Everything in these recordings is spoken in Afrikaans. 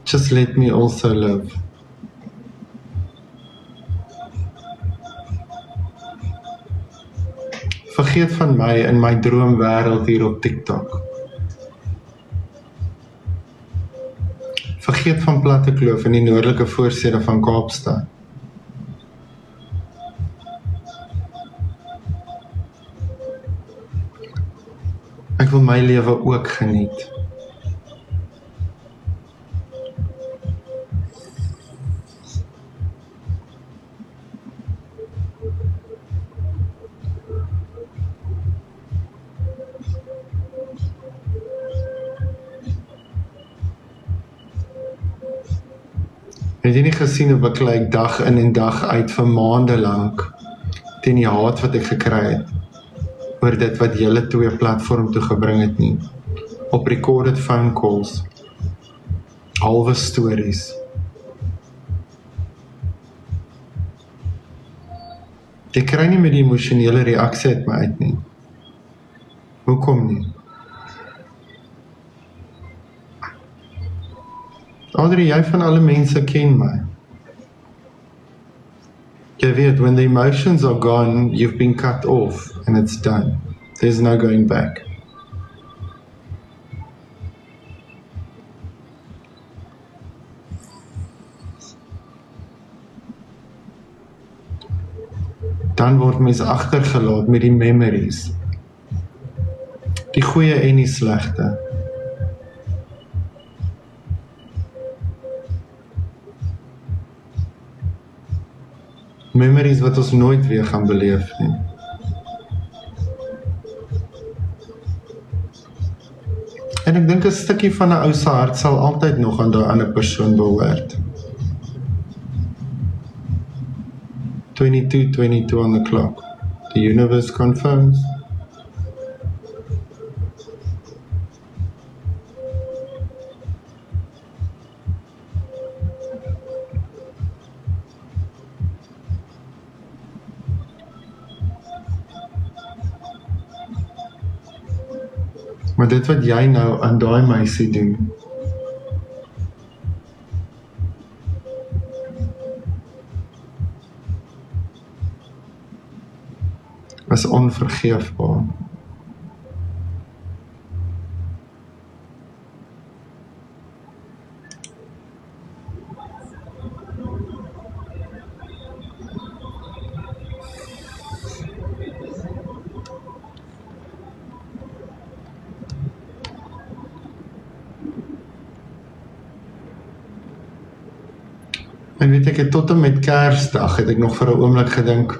Just let me also live. Vergeet van my in my droomwêreld hier op TikTok. Vergeet van Platte Kloof in die noordelike voorstede van Kaapstad. Ek wil my lewe ook geniet. Het jy nie gesien hoe beklei ek dag in en dag uit vir maande lank teen die haat wat ek gekry het oor dit wat julle twee platform toe gebring het nie, op recorded phone calls, halwe stories. Ek kry nie met die emosionele reaksie uit my uit nie. Hoekom nie? Audrey, jy van alle mense ken my. Jy weet, when the emotions are gone, you've been cut off and it's done. There's no going back. Dan word mens agtergelaat met die memories. Die goeie en die slegte. Memories wat ons nooit weer gaan beleef nie. En ek dink 'n stukkie van 'n ou se hart sal altyd nog aan daai ander persoon behoort. 22 on the clock. The universe confirms. Maar dit wat jy nou aan daai meisie doen, is onvergeefbaar. En weet ek het tot en met Kersdag het ek nog vir 'n oomblik gedink,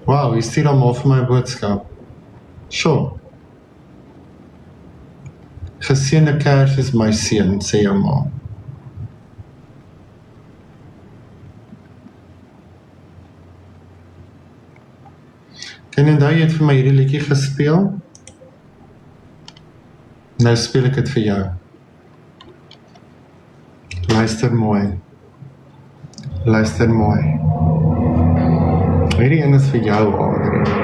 wow, jy stuur almal vir my boodskap. Sure. Geseënde Kers is my seun, sê jou ma. Ken jy jy het vir my hierdie liedjie gespeel? Nou speel ek dit vir jou. Luister mooi. Luister mooi. Hierdie een is vir jou, Adrie.